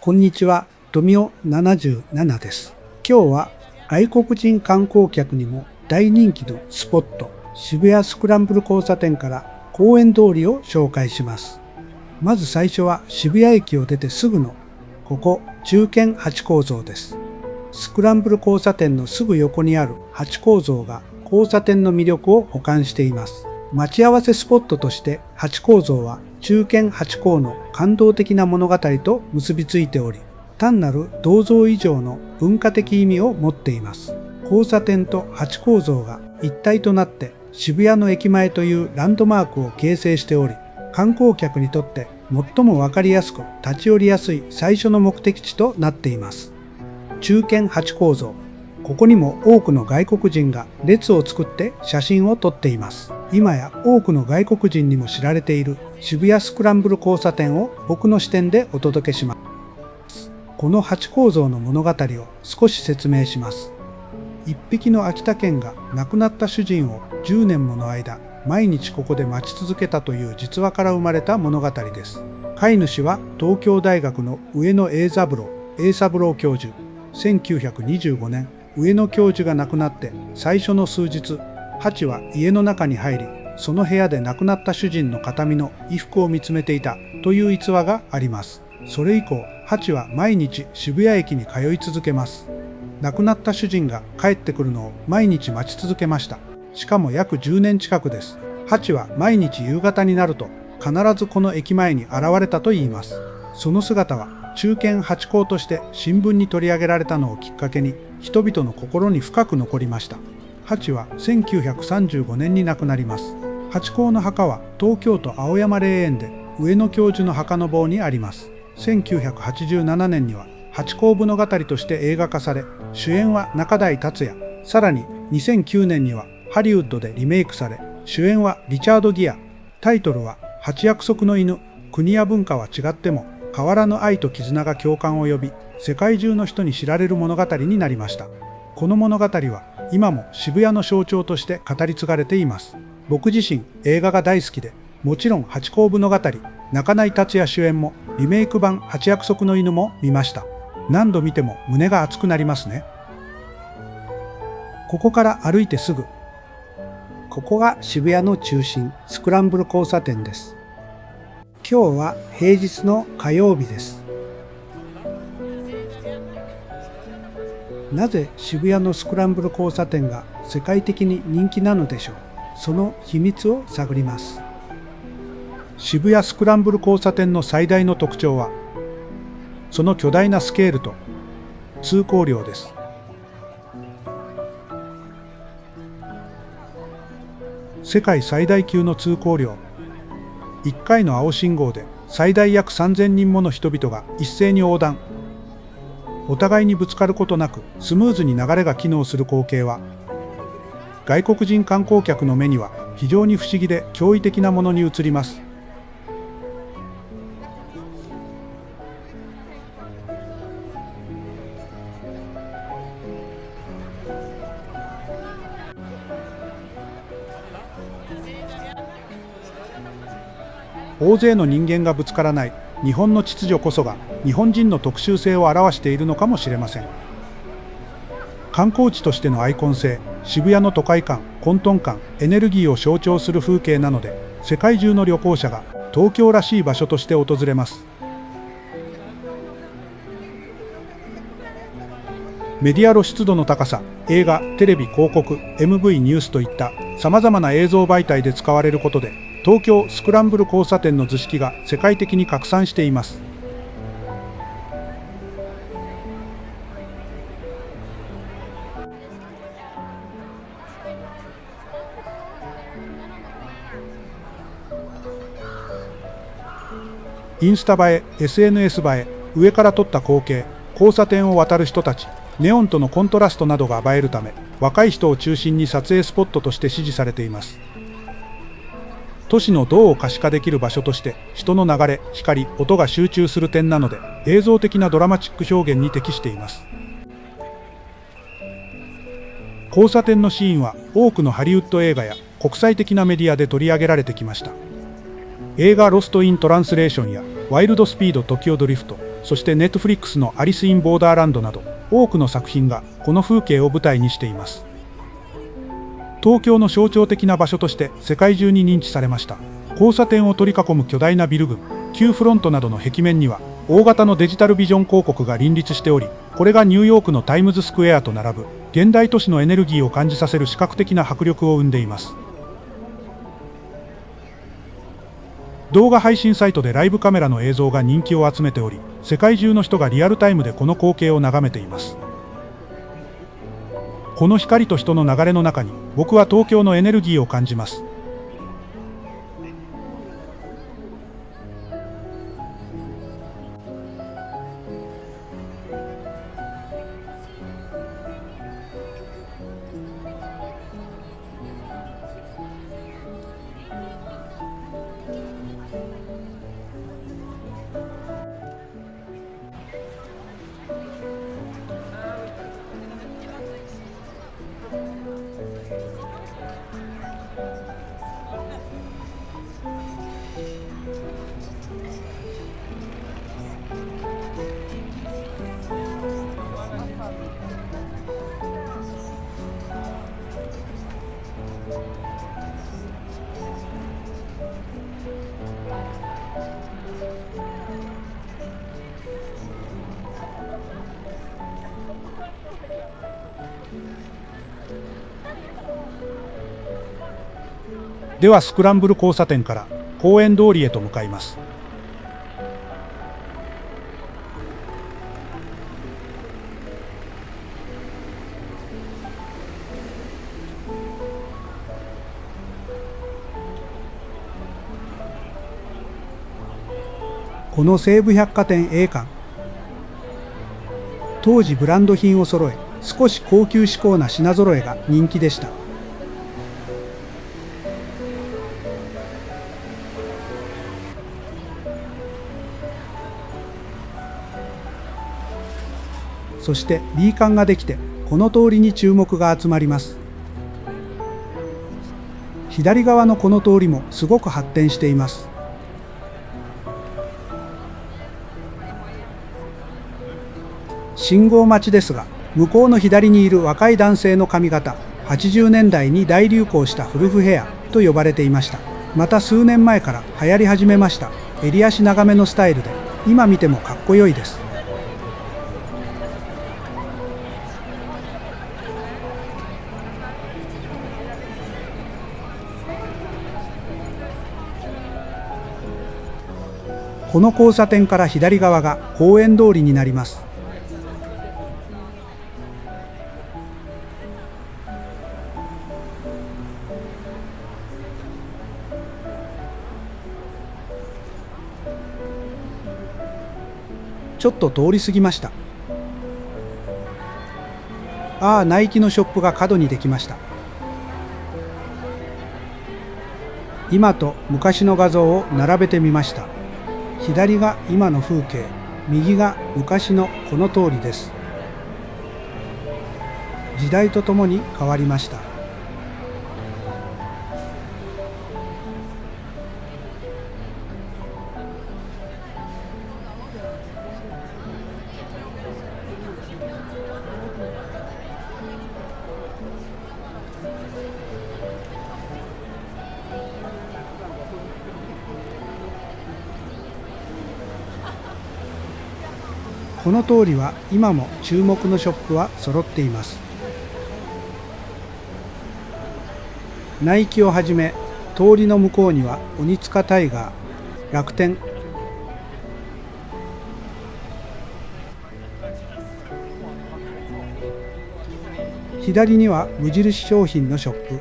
こんにちは、富尾77です。今日は外国人観光客にも大人気のスポット、渋谷スクランブル交差点から公園通りを紹介します。まず最初は渋谷駅を出てすぐのここ忠犬ハチ公像です。スクランブル交差点のすぐ横にあるハチ公像が交差点の魅力を補完しています。待ち合わせスポットとしてハチ公像は忠犬ハチ公の感動的な物語と結びついており、単なる銅像以上の文化的意味を持っています。交差点とハチ公像が一体となって渋谷の駅前というランドマークを形成しており、観光客にとって最もわかりやすく立ち寄りやすい最初の目的地となっています。忠犬ハチ公像。ここにも多くの外国人が列を作って写真を撮っています。今や多くの外国人にも知られている渋谷スクランブル交差点を僕の視点でお届けします。このハチ公像の物語を少し説明します。一匹の秋田犬が亡くなった主人を10年もの間、毎日ここで待ち続けたという実話から生まれた物語です。飼い主は東京大学の上野英三郎教授。1925年、上野教授が亡くなって最初の数日、ハチは家の中に入り、その部屋で亡くなった主人の形見の衣服を見つめていたという逸話があります。それ以降、ハチは毎日渋谷駅に通い続けます。亡くなった主人が帰ってくるのを毎日待ち続けました。しかも約10年近くです。ハチは毎日夕方になると必ずこの駅前に現れたといいます。その姿は忠犬ハチ公として新聞に取り上げられたのをきっかけに人々の心に深く残りました。ハチは1935年に亡くなります。ハチ公の墓は東京都青山霊園で上野教授の墓の棒にあります。1987年にはハチ公物語として映画化され、主演は中台達也。さらに2009年にはハリウッドでリメイクされ、主演はリチャード・ギア。タイトルは八約束の犬。国や文化は違っても変わらぬ愛と絆が共感を呼び、世界中の人に知られる物語になりました。この物語は今も渋谷の象徴として語り継がれています。僕自身映画が大好きで、もちろんハチ公物語、中内達也主演もリメイク版八約束の犬も見ました。何度見ても胸が熱くなりますね。ここから歩いてすぐ。ここが渋谷の中心、スクランブル交差点です。今日は平日の火曜日です。なぜ渋谷のスクランブル交差点が世界的に人気なのでしょう。その秘密を探ります。渋谷スクランブル交差点の最大の特徴は、その巨大なスケールと通行量です。世界最大級の通行量。1回の青信号で最大約3000人もの人々が一斉に横断。お互いにぶつかることなくスムーズに流れが機能する光景は、外国人観光客の目には非常に不思議で驚異的なものに映ります。大勢の人間がぶつからない日本の秩序こそが日本人の特殊性を表しているのかもしれません。観光地としてのアイコン性、渋谷の都会感、混沌感、エネルギーを象徴する風景なので、世界中の旅行者が東京らしい場所として訪れます。メディア露出度の高さ、映画、テレビ、広告、MV、ニュースといった様々な映像媒体で使われることで、東京スクランブル交差点の図式が世界的に拡散しています。インスタ映え、SNS 映え、上から撮った光景、交差点を渡る人たち、ネオンとのコントラストなどが映えるため、若い人を中心に撮影スポットとして支持されています。都市の動を可視化できる場所として人の流れ、光、音が集中する点なので映像的なドラマチック表現に適しています。交差点のシーンは多くのハリウッド映画や国際的なメディアで取り上げられてきました。映画ロスト・イン・トランスレーションやワイルド・スピード・トキオ・ドリフト、そしてネットフリックスのアリス・イン・ボーダーランドなど、多くの作品がこの風景を舞台にしています。東京の象徴的な場所として世界中に認知されました。交差点を取り囲む巨大なビル群、旧フロントなどの壁面には、大型のデジタルビジョン広告が林立しており、これがニューヨークのタイムズスクエアと並ぶ、現代都市のエネルギーを感じさせる視覚的な迫力を生んでいます。動画配信サイトでライブカメラの映像が人気を集めており、世界中の人がリアルタイムでこの光景を眺めています。この光と人の流れの中に、僕は東京のエネルギーを感じます。ではスクランブル交差点から公園通りへと向かいます。この西武百貨店 A 館、当時ブランド品を揃え、少し高級志向な品揃えが人気でした。そして B 館ができて、この通りに注目が集まります。左側のこの通りもすごく発展しています。信号待ちですが、向こうの左にいる若い男性の髪型、80年代に大流行したフルフヘアと呼ばれていました。また数年前から流行り始めました襟足長めのスタイルで、今見てもかっこよいです。この交差点から左側が公園通りになります。ちょっと通り過ぎました。ああ、ナイキのショップが角にできました。今と昔の画像を並べてみました。左が今の風景、右が昔のこの通りです。時代とともに変わりました。この通りは今も注目のショップは揃っています。ナイキをはじめ、通りの向こうには鬼塚タイガー、楽天、左には無印商品のショップ。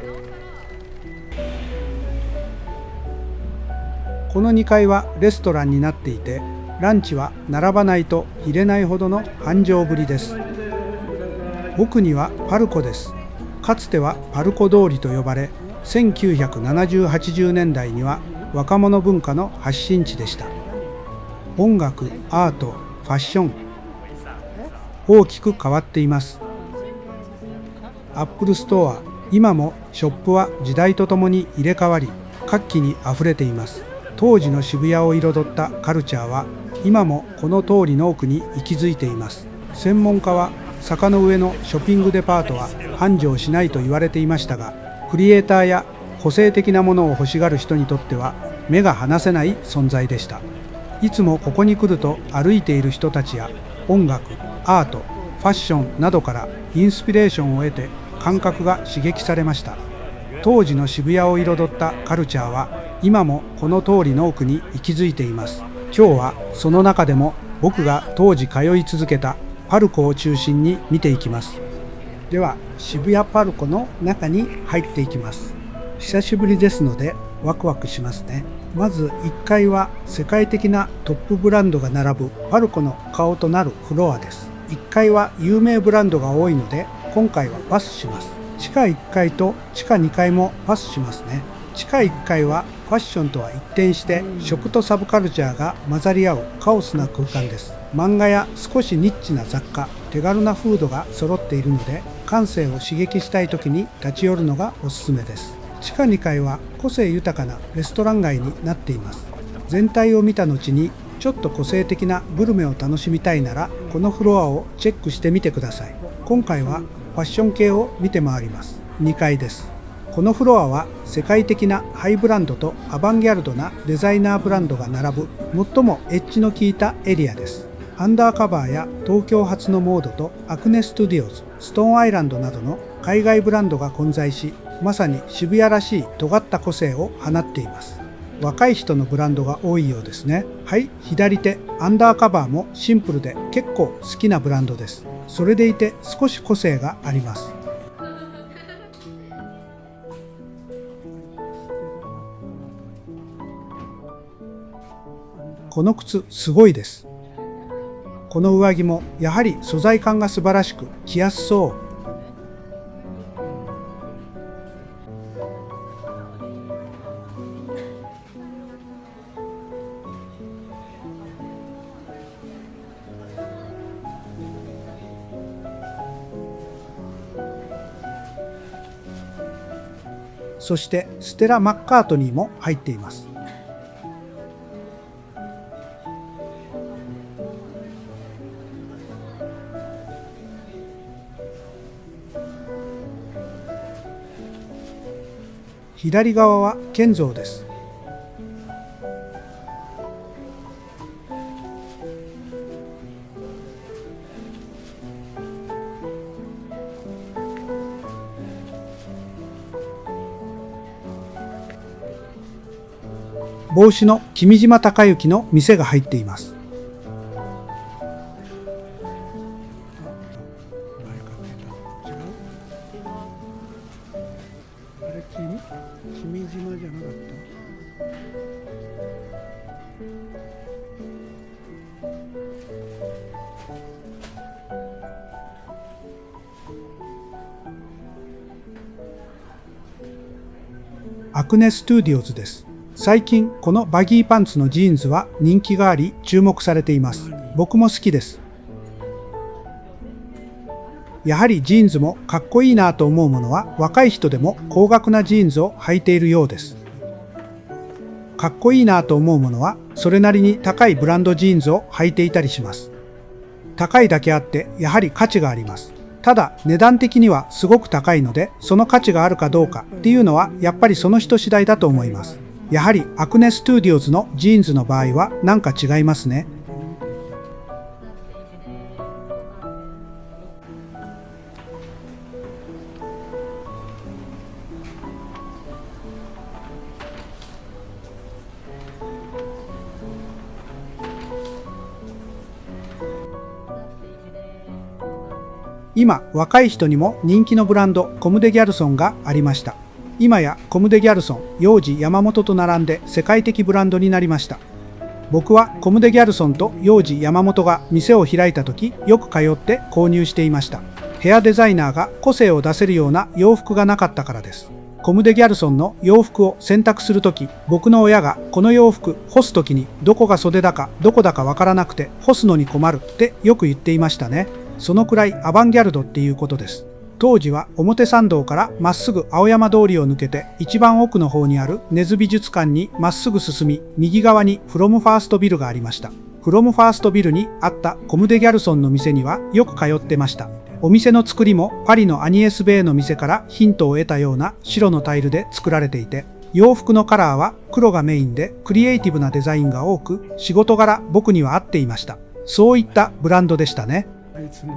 この2階はレストランになっていて、ランチは並ばないと入れないほどの繁盛ぶりです。奥にはパルコです。かつてはパルコ通りと呼ばれ、1970、80年代には若者文化の発信地でした。音楽、アート、ファッション、大きく変わっています。アップルストア、今もショップは時代とともに入れ替わり、活気にあふれています。当時の渋谷を彩ったカルチャーは今もこの通りの奥に息づいています。専門家は坂の上のショッピングデパートは繁盛しないと言われていましたが、クリエイターや個性的なものを欲しがる人にとっては目が離せない存在でした。いつもここに来ると歩いている人たちや音楽、アート、ファッションなどからインスピレーションを得て感覚が刺激されました。当時の渋谷を彩ったカルチャーは今もこの通りの奥に息づいています。今日はその中でも僕が当時通い続けたパルコを中心に見ていきます。では渋谷パルコの中に入っていきます。久しぶりですのでワクワクしますね。まず1階は世界的なトップブランドが並ぶパルコの顔となるフロアです。1階は有名ブランドが多いので今回はパスします。地下1階と地下2階もパスしますね。地下1階はファッションとは一転して食とサブカルチャーが混ざり合うカオスな空間です。漫画や少しニッチな雑貨、手軽なフードが揃っているので感性を刺激したい時に立ち寄るのがおすすめです。地下2階は個性豊かなレストラン街になっています。全体を見た後にちょっと個性的なグルメを楽しみたいならこのフロアをチェックしてみてください。今回はファッション系を見て回ります。2階です。このフロアは世界的なハイブランドとアバンギャルドなデザイナーブランドが並ぶ最もエッジの効いたエリアです。アンダーカバーや東京発のモードとアクネストゥディオズ、ストーンアイランドなどの海外ブランドが混在し、まさに渋谷らしい尖った個性を放っています。若い人のブランドが多いようですね。はい、左手、アンダーカバーもシンプルで結構好きなブランドです。それでいて少し個性があります。この靴すごいです。この上着もやはり素材感が素晴らしく着やすそう。そしてステラ・マッカートニーも入っています。左側はケンゾーです。帽子の君島孝之の店が入っています。君島じゃなかった。アクネストゥディオズです。最近このバギーパンツのジーンズは人気があり注目されています。僕も好きです。やはりジーンズもかっこいいなと思うものは若い人でも高額なジーンズを履いているようです。かっこいいなと思うものはそれなりに高いブランドジーンズを履いていたりします。高いだけあってやはり価値があります。ただ値段的にはすごく高いのでその価値があるかどうかっていうのはやっぱりその人次第だと思います。やはりアクネストゥディオズのジーンズの場合はなんか違いますね。今若い人にも人気のブランドコムデギャルソンがありました。今やコムデギャルソン、ヨウジ、山本と並んで世界的ブランドになりました。僕はコムデギャルソンとヨウジ、山本が店を開いた時よく通って購入していました。ヘアデザイナーが個性を出せるような洋服がなかったからです。コムデギャルソンの洋服を選択するとき、僕の親がこの洋服干すときにどこが袖だかどこだかわからなくて干すのに困るってよく言っていましたね。そのくらいアバンギャルドっていうことです。当時は表参道からまっすぐ青山通りを抜けて一番奥の方にある根津美術館にまっすぐ進み、右側にフロムファーストビルがありました。フロムファーストビルにあったコム・デ・ギャルソンの店にはよく通ってました。お店の作りもパリのアニエス・ベイの店からヒントを得たような白のタイルで作られていて、洋服のカラーは黒がメインでクリエイティブなデザインが多く、仕事柄僕には合っていました。そういったブランドでしたね。あいつの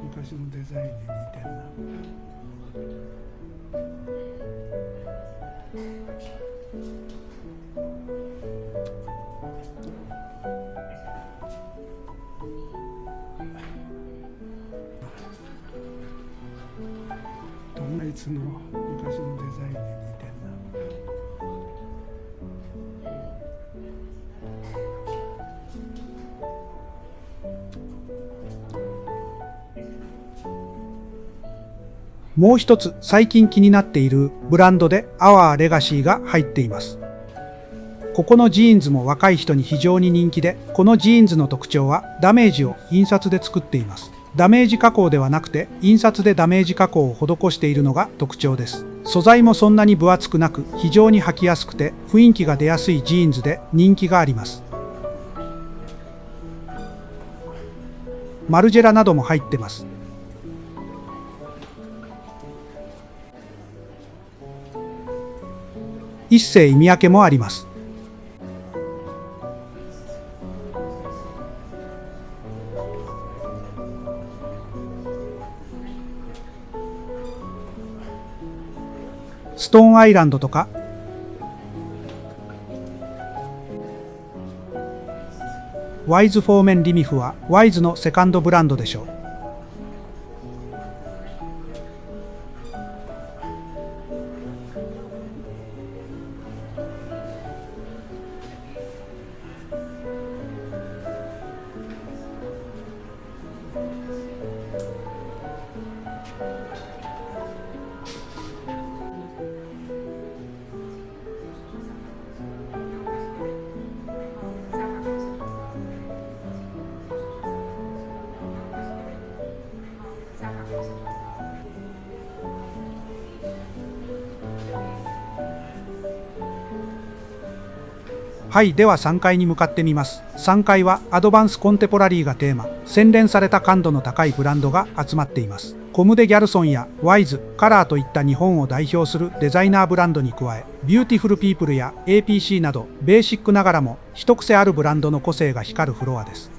昔のデザインに似てるな。あいつの昔のデザインに似てんな。もう一つ最近気になっているブランドでOur Legacyが入っています。ここのジーンズも若い人に非常に人気で、このジーンズの特徴はダメージを印刷で作っています。ダメージ加工ではなくて印刷でダメージ加工を施しているのが特徴です。素材もそんなに分厚くなく非常に履きやすくて雰囲気が出やすいジーンズで人気があります。マルジェラなども入ってます。一世意味分けもあります。ストーンアイランドとかワイズフォーメンリミフはワイズのセカンドブランドでしょう。はい、では3階に向かってみます。3階はアドバンスコンテポラリーがテーマ、洗練された感度の高いブランドが集まっています。コム・デ・ギャルソンやワイズ、カラーといった日本を代表するデザイナーブランドに加え、ビューティフルピープルや APC などベーシックながらも一癖あるブランドの個性が光るフロアです。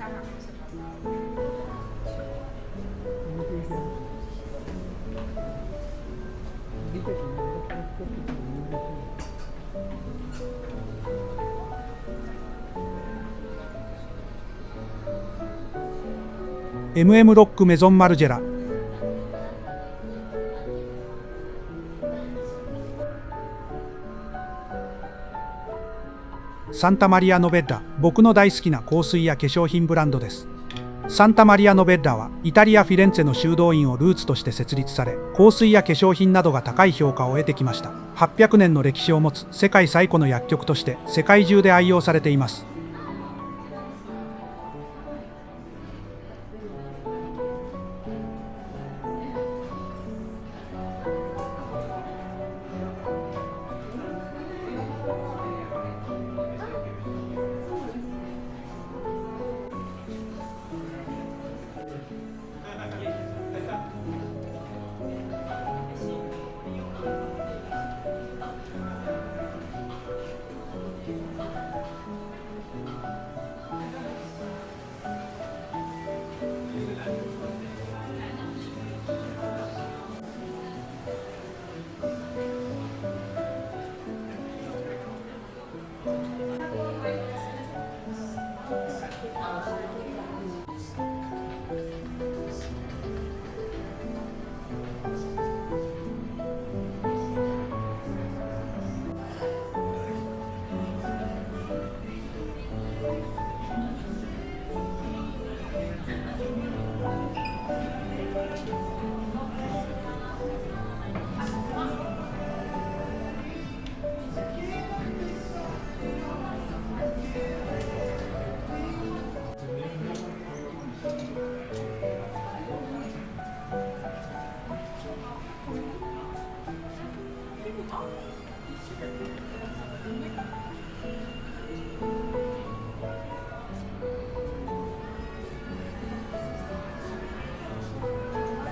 MM ロックメゾンマルジェラ、サンタマリア・ノベッラ、僕の大好きな香水や化粧品ブランドです。サンタマリア・ノベッラはイタリア・フィレンツェの修道院をルーツとして設立され、香水や化粧品などが高い評価を得てきました。800年の歴史を持つ世界最古の薬局として世界中で愛用されています。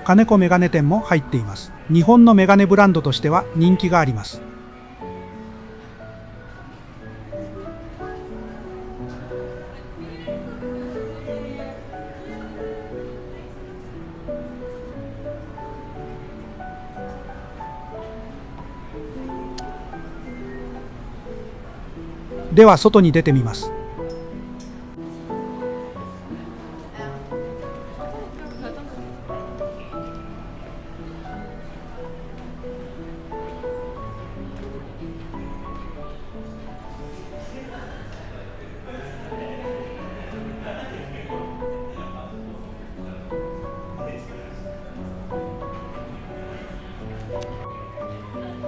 金子メガネ店も入っています。日本のメガネブランドとしては人気があります。では外に出てみます。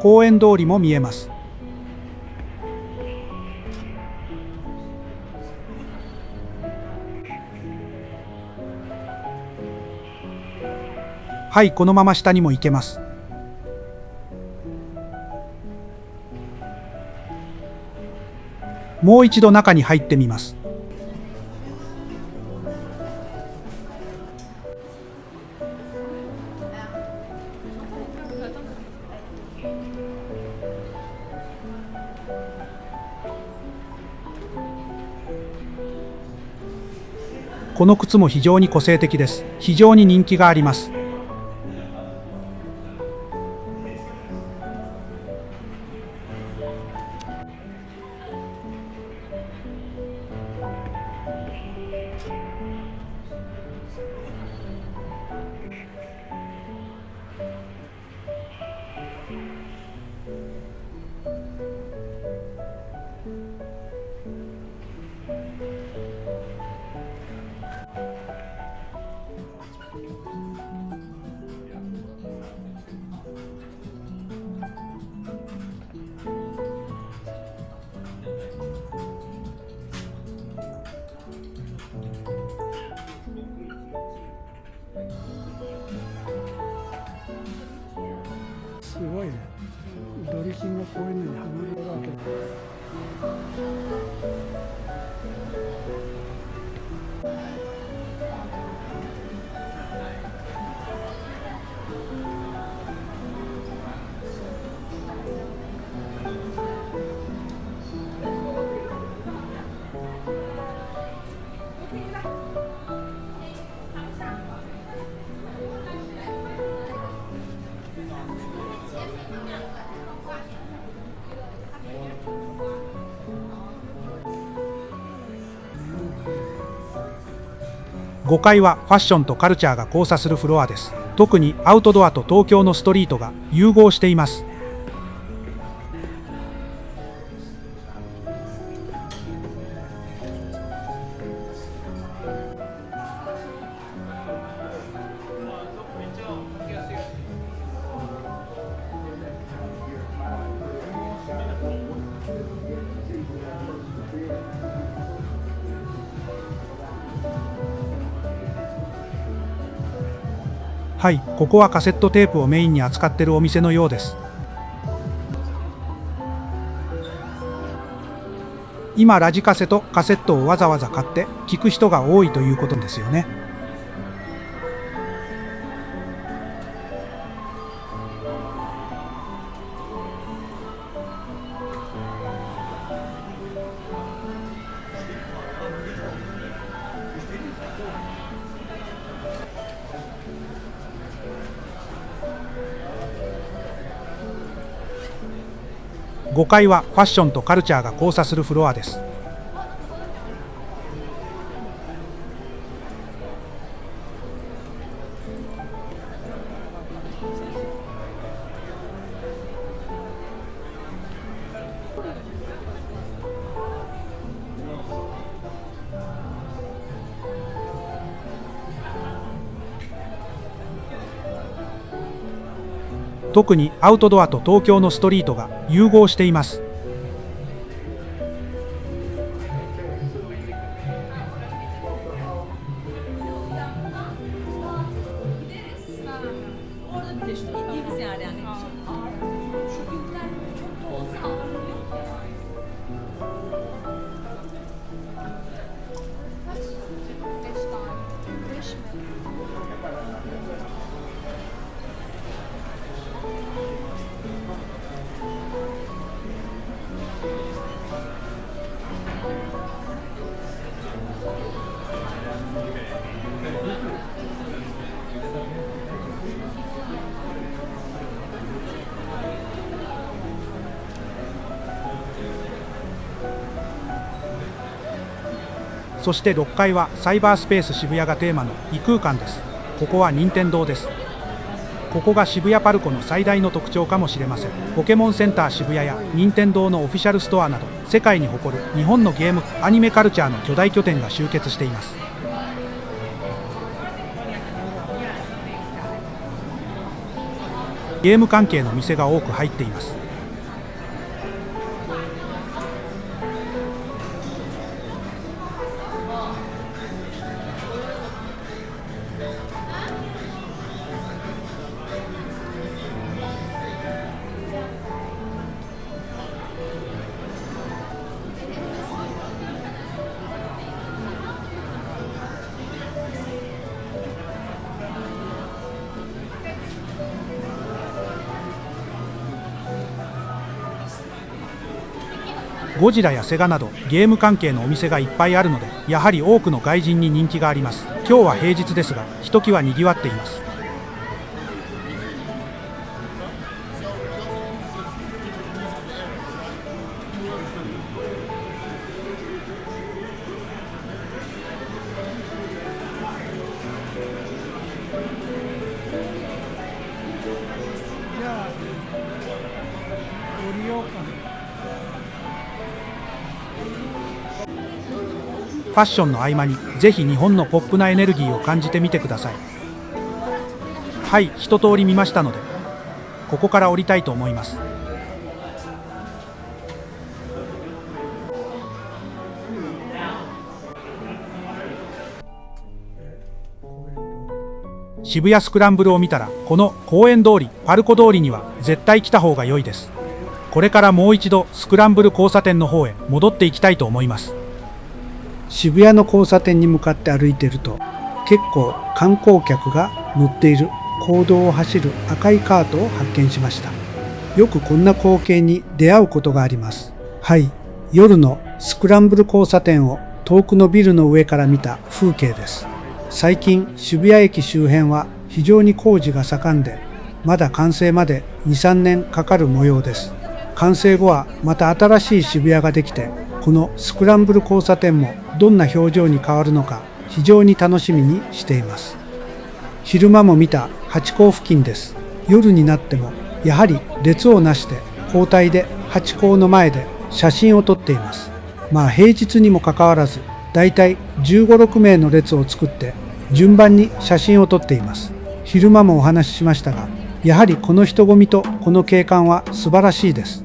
公園通りも見えます。はい、このまま下にも行けます。もう一度中に入ってみます。この靴も非常に個性的です。非常に人気があります。すごいね。ドリキンがこういうのにはまるわけ5階はファッションとカルチャーが交差するフロアです。特にアウトドアと東京のストリートが融合しています。はい、ここはカセットテープをメインに扱っているお店のようです。今ラジカセとカセットをわざわざ買って聞く人が多いということですよね。5階はファッションとカルチャーが交差するフロアです。特にアウトドアと東京のストリートが融合しています。そして6階はサイバースペース渋谷がテーマの異空間です。ここは任天堂です。ここが渋谷パルコの最大の特徴かもしれません。ポケモンセンター渋谷や任天堂のオフィシャルストアなど、世界に誇る日本のゲームアニメカルチャーの巨大拠点が集結しています。ゲーム関係の店が多く入っています。ゴジラやセガなどゲーム関係のお店がいっぱいあるので、やはり多くの外人に人気があります。今日は平日ですが、ひときわにぎわっています。じゃあ降りようかな。ファッションの合間にぜひ日本のポップなエネルギーを感じてみてください。はい、一通り見ましたので、ここから降りたいと思います。渋谷スクランブルを見たら、この公園通り、パルコ通りには絶対来た方が良いです。これからもう一度スクランブル交差点の方へ戻っていきたいと思います。渋谷の交差点に向かって歩いていると、結構観光客が乗っている公道を走る赤いカートを発見しました。よくこんな光景に出会うことがあります。はい、夜のスクランブル交差点を遠くのビルの上から見た風景です。最近渋谷駅周辺は非常に工事が盛んで、まだ完成まで 2,3 年かかる模様です。完成後はまた新しい渋谷ができて、このスクランブル交差点もどんな表情に変わるのか非常に楽しみにしています。昼間も見たハチ公付近です。夜になってもやはり列をなして交代でハチ公の前で写真を撮っています。まあ平日にもかかわらずだいたい15、6名の列を作って順番に写真を撮っています。昼間もお話ししましたが、やはりこの人混みとこの景観は素晴らしいです。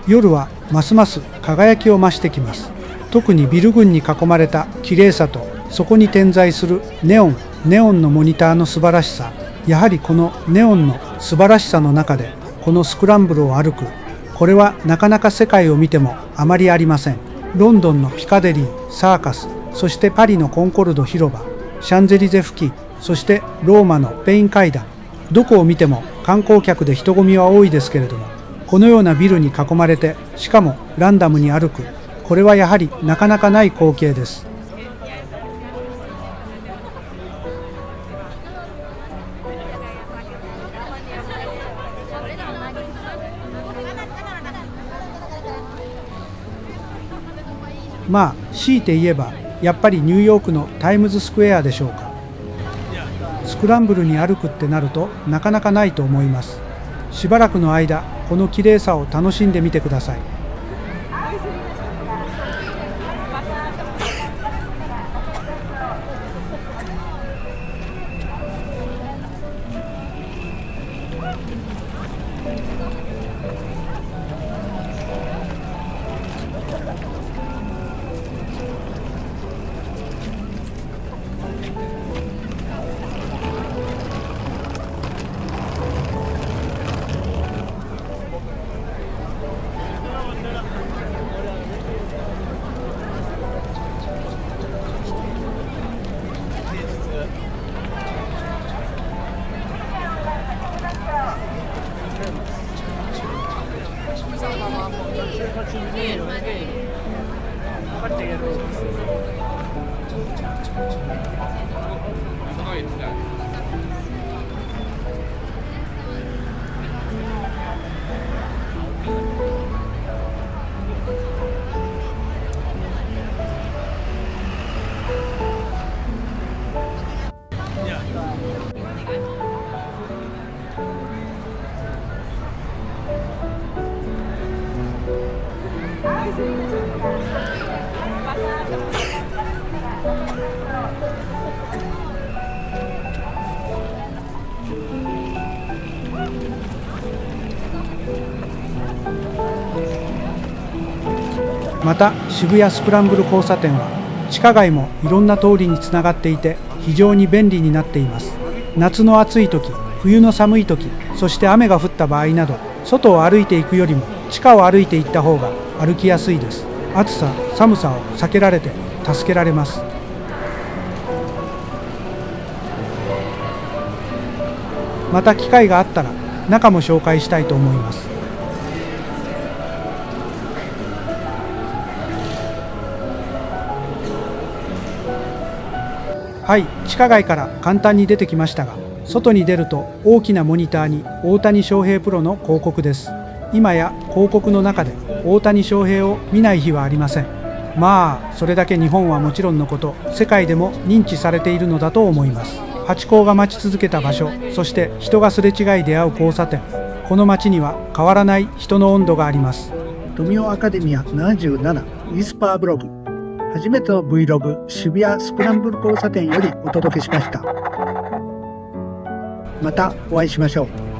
夜はますます輝きを増してきます。特にビル群に囲まれた綺麗さと、そこに点在するネオンのモニターの素晴らしさ、やはりこのネオンの素晴らしさの中でこのスクランブルを歩く、これはなかなか世界を見てもあまりありません。ロンドンのピカデリー、サーカス、そしてパリのコンコルド広場、シャンゼリゼ付近、そしてローマのペイン階段、どこを見ても観光客で人混みは多いですけれども、このようなビルに囲まれて、しかもランダムに歩く、これはやはりなかなかない光景です。まあ強いて言えばやっぱりニューヨークのタイムズスクエアでしょうか。スクランブルに歩くってなるとなかなかないと思います。しばらくの間この綺麗さを楽しんでみてください。また渋谷スクランブル交差点は地下街もいろんな通りにつながっていて非常に便利になっています。夏の暑い時、冬の寒い時、そして雨が降った場合など外を歩いていくよりも地下を歩いていった方が歩きやすいです。暑さ、寒さを避けられて助けられます。また機会があったら中も紹介したいと思います。はい、地下街から簡単に出てきましたが、外に出ると大きなモニターに大谷翔平プロの広告です。今や広告の中で大谷翔平を見ない日はありません。まあ、それだけ日本はもちろんのこと、世界でも認知されているのだと思います。ハチ公が待ち続けた場所、そして人がすれ違い出会う交差点。この街には変わらない人の温度があります。富雄アカデミア77ウィスパーブログ。初めての Vlog 渋谷スクランブル交差点よりお届けしました。またお会いしましょう。